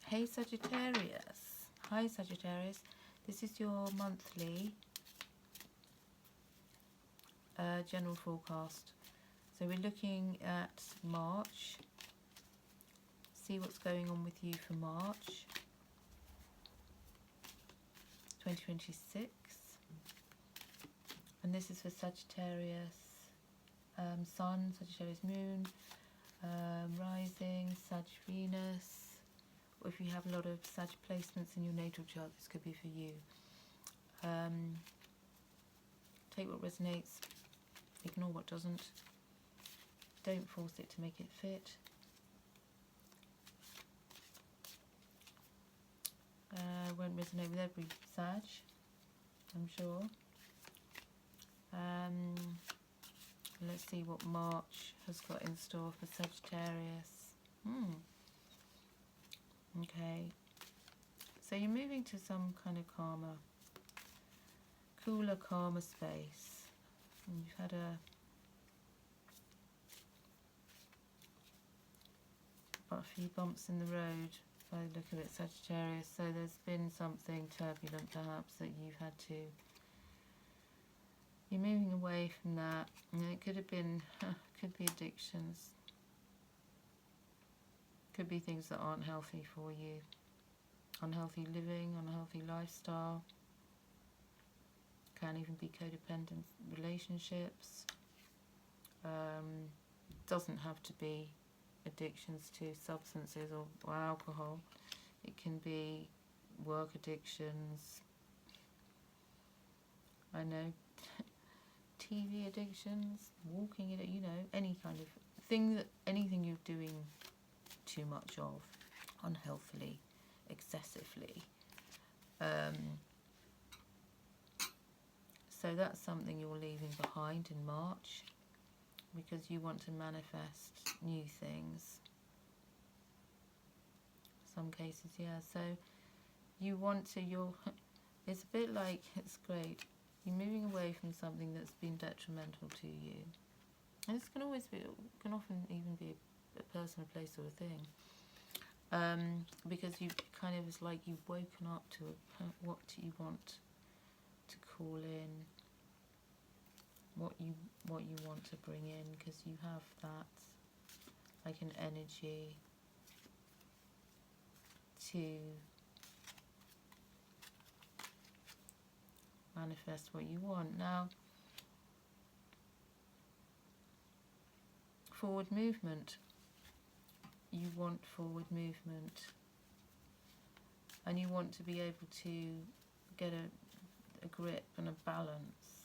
Hey Sagittarius. Hi Sagittarius. This is your monthly general forecast. So we're looking at March. See what's going on with you for March 2026. And this is for Sagittarius Sun, Sagittarius Moon, Rising, Sag Venus. Or if you have a lot of Sag placements in your natal chart, this could be for you. Take what resonates, ignore what doesn't. Don't force it to make it fit. Won't resonate with every Sag, I'm sure. Let's see what March has got in store for Sagittarius. Okay, so you're moving to some kind of calmer, cooler, calmer space. And you've had a few bumps in the road by the look of it, Sagittarius. So there's been something turbulent perhaps that you've had to... You're moving away from that. And it could have been, could be addictions. Could be things that aren't healthy for you. Unhealthy living, unhealthy lifestyle. Can even be codependent relationships. Doesn't have to be addictions to substances or alcohol. It can be work addictions. I know, TV addictions, walking, you know, any kind of thing that, anything you're doing too much of, unhealthily, excessively. So that's something you're leaving behind in March, because you want to manifest new things. Some cases, yeah. So you want to, it's a bit like, it's great. You're moving away from something that's been detrimental to you. And this can always be, can often even be a person, a place, or a thing. Because you kind of, it's like you've woken up to what you want to call in, what you want to bring in, because you have that, like an energy to manifest what you want. Now, forward movement. You want forward movement, and you want to be able to get a grip and a balance.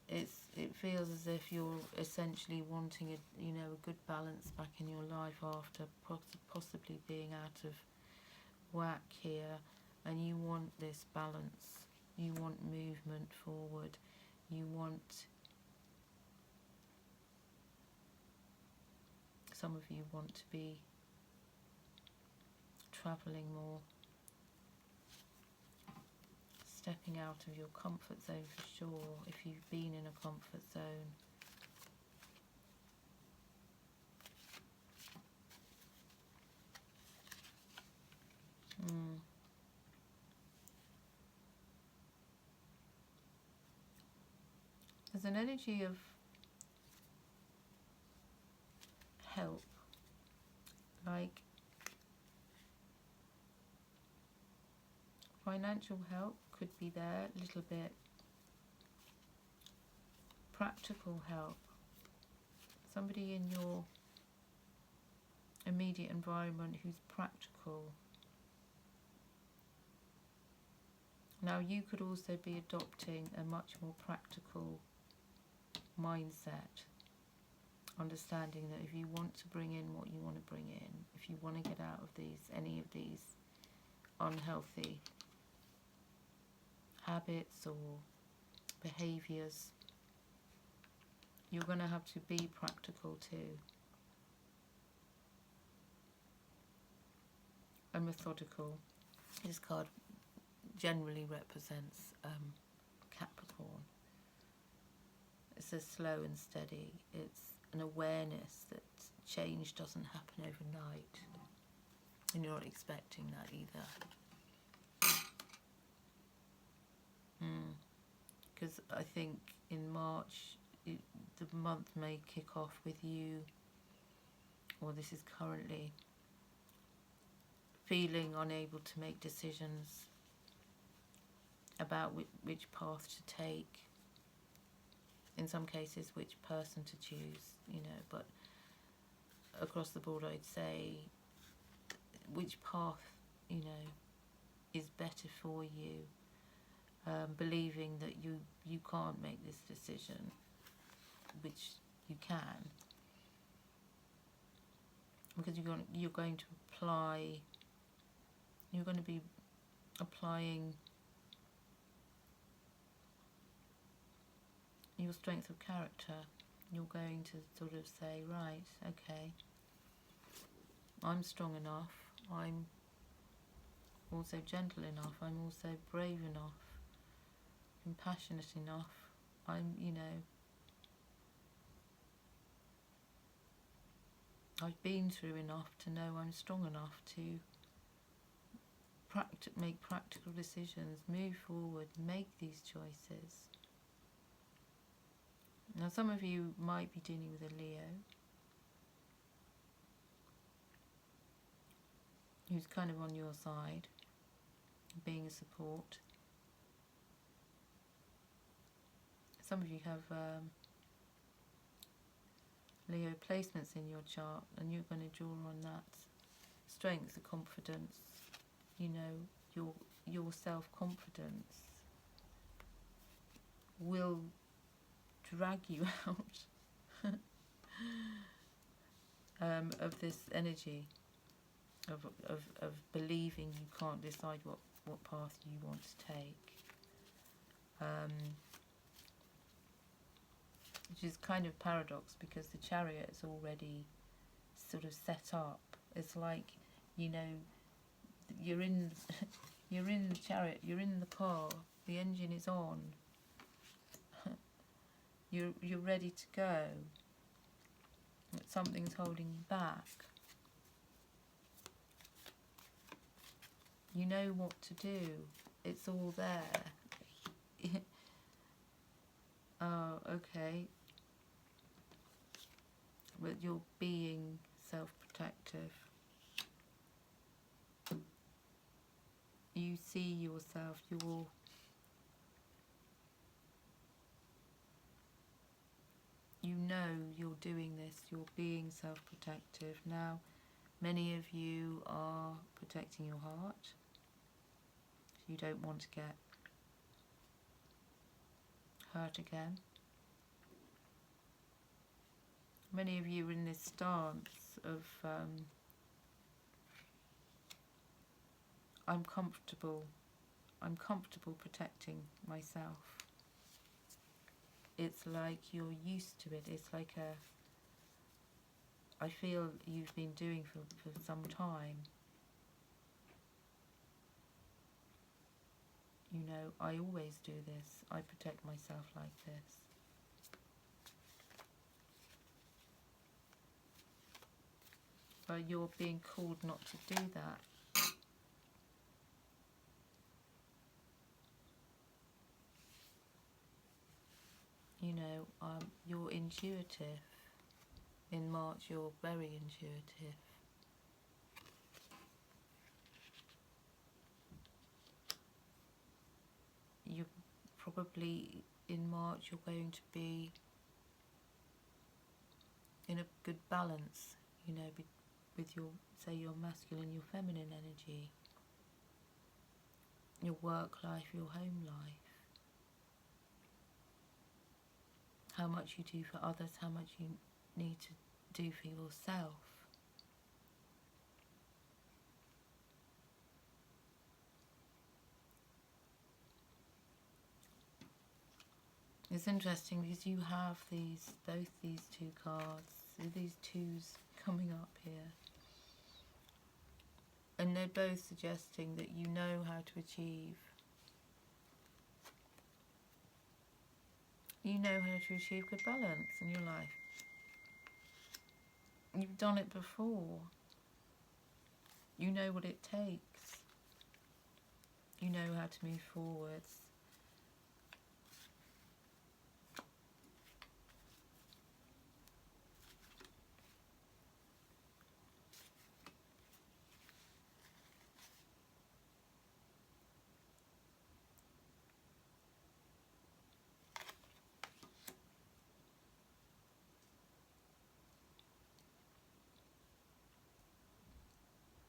It feels as if you're essentially wanting a good balance back in your life after possibly being out of whack here, and you want this balance. You want movement forward. You want, some of you want to be travelling more, stepping out of your comfort zone for sure, if you've been in a comfort zone. There's an energy of help, like financial help could be there, a little bit. Practical help. Somebody in your immediate environment who's practical. Now you could also be adopting a much more practical mindset, understanding that if you want to bring in what you want to bring in, if you want to get out of any of these unhealthy habits or behaviours, you're going to have to be practical too, and methodical. This card generally represents Capricorn. It says slow and steady. It's an awareness that change doesn't happen overnight. And you're not expecting that either. Because I think in March, the month may kick off with you, or this is currently, feeling unable to make decisions about which path to take. In some cases, which person to choose, you know, but across the board, I'd say which path, you know, is better for you. Believing that you can't make this decision, which you can, because you're going to apply. You're going to be applying your strength of character. You're going to sort of say, right, okay, I'm strong enough, I'm also gentle enough, I'm also brave enough, compassionate enough, I'm, you know, I've been through enough to know I'm strong enough to make practical decisions, move forward, make these choices. Now, some of you might be dealing with a Leo who's kind of on your side, being a support. Some of you have Leo placements in your chart, and you're going to draw on that strength, the confidence, you know, your self-confidence will drag you out of this energy of believing you can't decide what path you want to take, which is kind of paradox, because the chariot is already sort of set up. It's like, you know, you're in the chariot, you're in the car, the engine is on, you're ready to go, but something's holding you back. You know what to do, it's all there. Oh, okay. But you're being self-protective. You see yourself, you know you're doing this, you're being self-protective. Now, many of you are protecting your heart. You don't want to get hurt again. Many of you are in this stance of I'm comfortable protecting myself. It's like you're used to it. It's like I feel you've been doing for some time. You know, I always do this. I protect myself like this. But you're being called not to do that. You know, you're intuitive. In March, you're very intuitive. You probably, in March, you're going to be in a good balance, you know, with your, say, your masculine, your feminine energy, your work life, your home life. How much you do for others, how much you need to do for yourself. It's interesting because you have both these two cards, these twos coming up here. And they're both suggesting that you know how to achieve. You know how to achieve good balance in your life. You've done it before. You know what it takes. You know how to move forwards.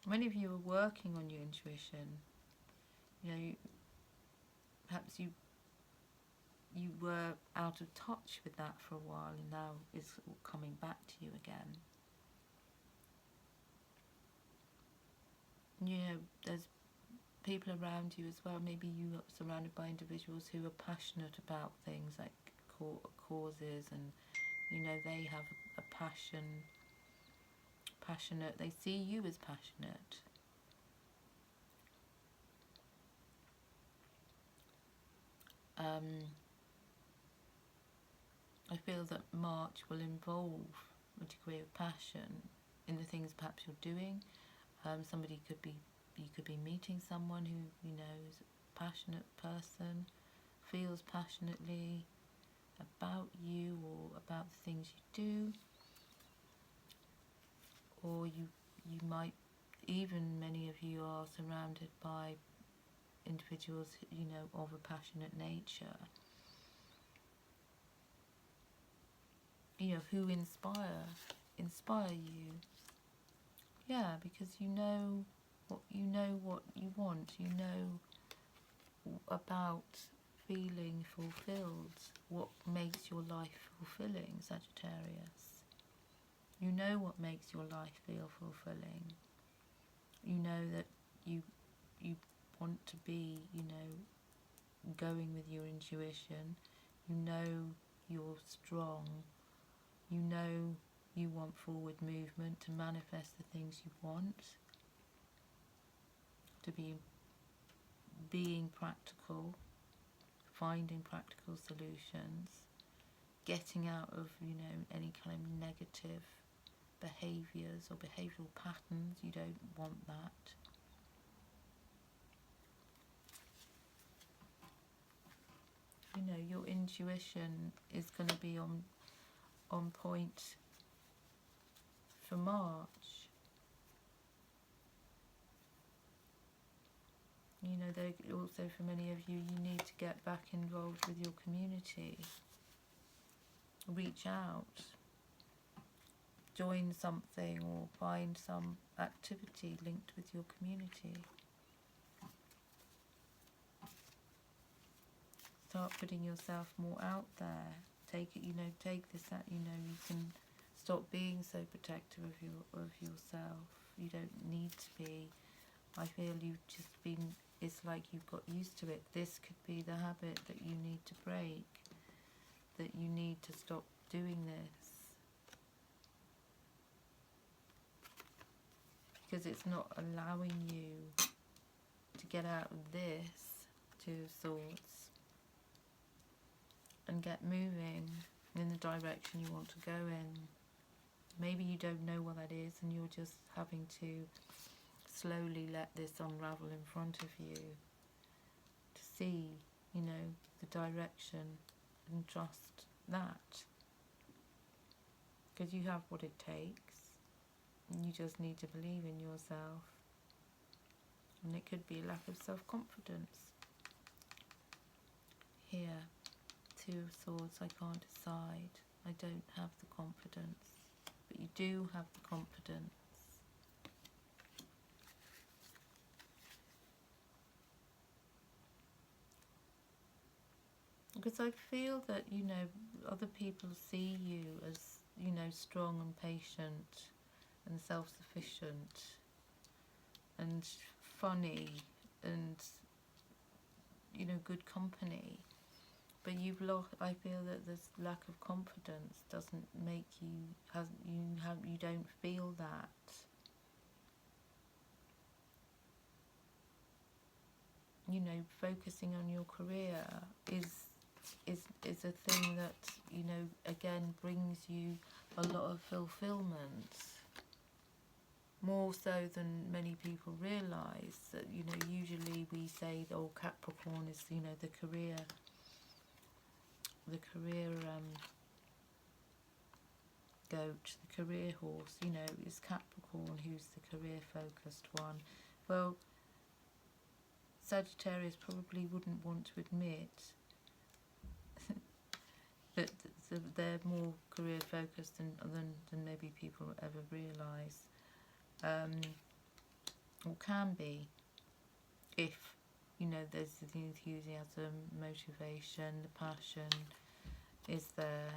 Many of you are working on your intuition. You know, perhaps you were out of touch with that for a while, and now it's coming back to you again. You know, there's people around you as well. Maybe you are surrounded by individuals who are passionate about things like causes, and you know, they have a passionate, they see you as passionate. I feel that March will involve a degree of passion in the things perhaps you're doing. You could be meeting someone who, you know, is a passionate person, feels passionately about you or about the things you do. Or you might, even many of you are surrounded by individuals, you know, of a passionate nature. You know, who inspire you. Yeah, because you know what you want. You know about feeling fulfilled. What makes your life fulfilling, Sagittarius? You know what makes your life feel fulfilling. You know that you want to be, you know, going with your intuition. You know you're strong. You know you want forward movement to manifest the things you want, to be being practical, finding practical solutions, getting out of, you know, any kind of negative behaviours or behavioural patterns. You don't want that. You know, your intuition is going to be on point for March. You know, also for many of you, you need to get back involved with your community. Reach out. Join something or find some activity linked with your community. Start putting yourself more out there. Take this out. You know, you can stop being so protective of yourself. You don't need to be. I feel you've just been, it's like you've got used to it. This could be the habit that you need to break, that you need to stop doing this. Because it's not allowing you to get out of this, Two of Swords, and get moving in the direction you want to go in. Maybe you don't know what that is, and you're just having to slowly let this unravel in front of you to see, you know, the direction, and trust that. Because you have what it takes, and you just need to believe in yourself. And it could be a lack of self-confidence. Here, Two of Swords, I can't decide. I don't have the confidence. But you do have the confidence. Because I feel that, you know, other people see you as, you know, strong and patient and self-sufficient and funny and, you know, good company. But you've lost. I feel that this lack of confidence doesn't make you. You don't feel that. You know, focusing on your career is a thing that, you know, again brings you a lot of fulfillment. more so than many people realise. That, you know, usually we say, oh, Capricorn is, you know, the career goat, the career horse. You know, is Capricorn who's the career focused one. Well, Sagittarius probably wouldn't want to admit that they're more career focused than maybe people ever realise, or can be, if, you know, there's the enthusiasm, motivation, the passion is there,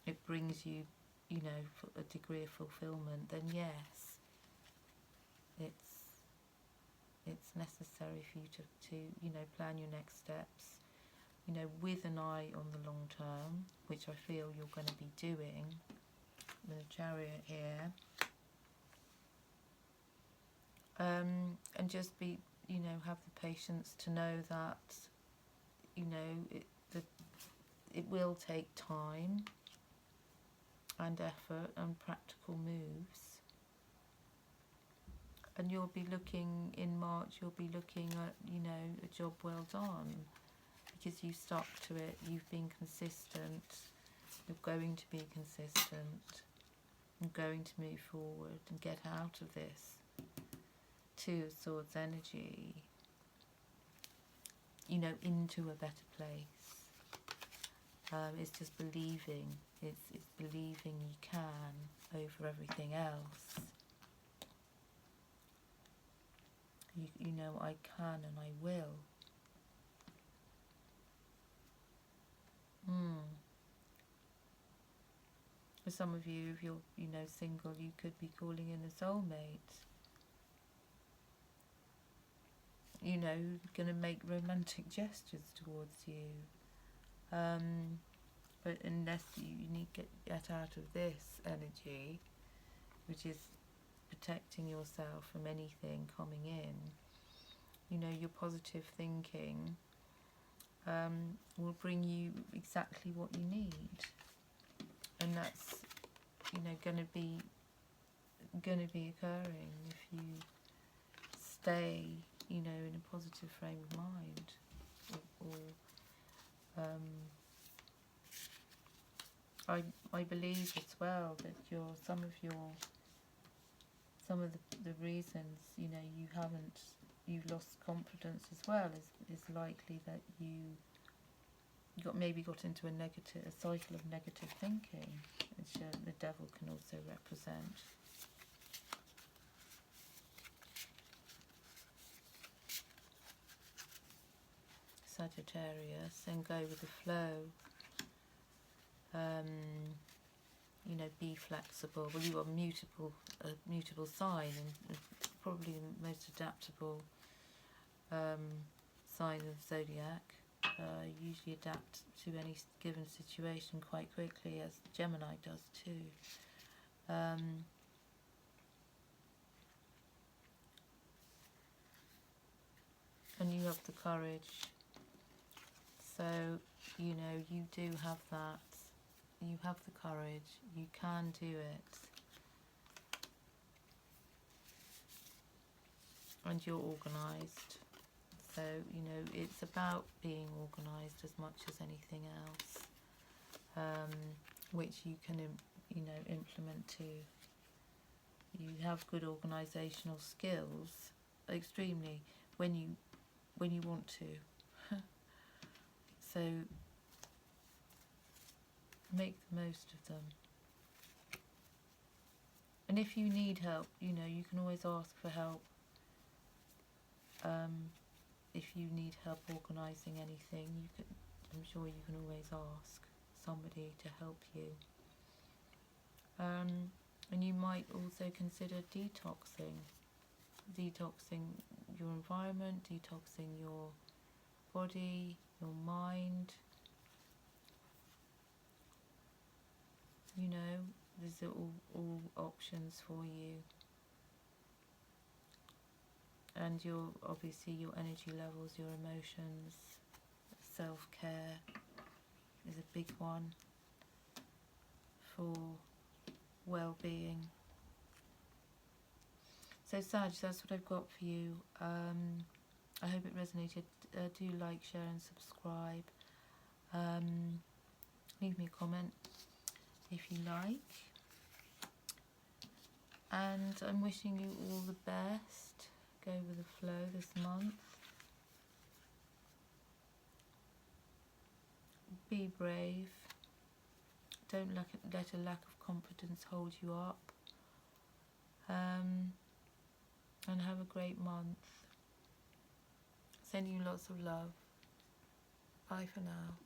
it brings you, you know, a degree of fulfilment, then yes, it's necessary for you to you know, plan your next steps, you know, with an eye on the long term, which I feel you're going to be doing with a Chariot here, and just be, you know, have the patience to know that, you know, it will take time and effort and practical moves. And you'll be looking, in March, you'll be looking at, you know, a job well done, because you stuck to it, you've been consistent, you're going to be consistent, you're going to move forward and get out of this Two of Swords energy, you know, into a better place. It's just believing, it's believing you can over everything else. You know, I can and I will. For some of you, if you're, you know, single, you could be calling in a soulmate. You know, going to make romantic gestures towards you. But unless you need to get out of this energy, which is protecting yourself from anything coming in, you know, your positive thinking will bring you exactly what you need, and that's, you know, going to be occurring if you stay, you know, in a positive frame of mind, I believe as well that some of the reasons, you know, you've lost confidence as well is likely that you maybe got into a cycle of negative thinking, which the devil can also represent. Sagittarius, and go with the flow. You know, be flexible. Well, you are a mutable sign, and probably the most adaptable sign of zodiac. Usually adapt to any given situation quite quickly, as Gemini does too. And you have the courage. So, you know, you do have that. You have the courage. You can do it. And you're organised. So, you know, it's about being organised as much as anything else, which you can, you know, implement too. You have good organisational skills, extremely, when you want to. So make the most of them. And if you need help, you know, you can always ask for help. If you need help organising anything, I'm sure you can always ask somebody to help you. And you might also consider detoxing your environment, detoxing your body, your mind. You know, these are all options for you. And obviously your energy levels, your emotions, self-care is a big one for well-being. So Sag, that's what I've got for you. I hope it resonated. Do like, share and subscribe. Leave me a comment if you like. And I'm wishing you all the best. Go with the flow this month. Be brave. Don't let a lack of confidence hold you up. And have a great month. Sending you lots of love. Bye for now.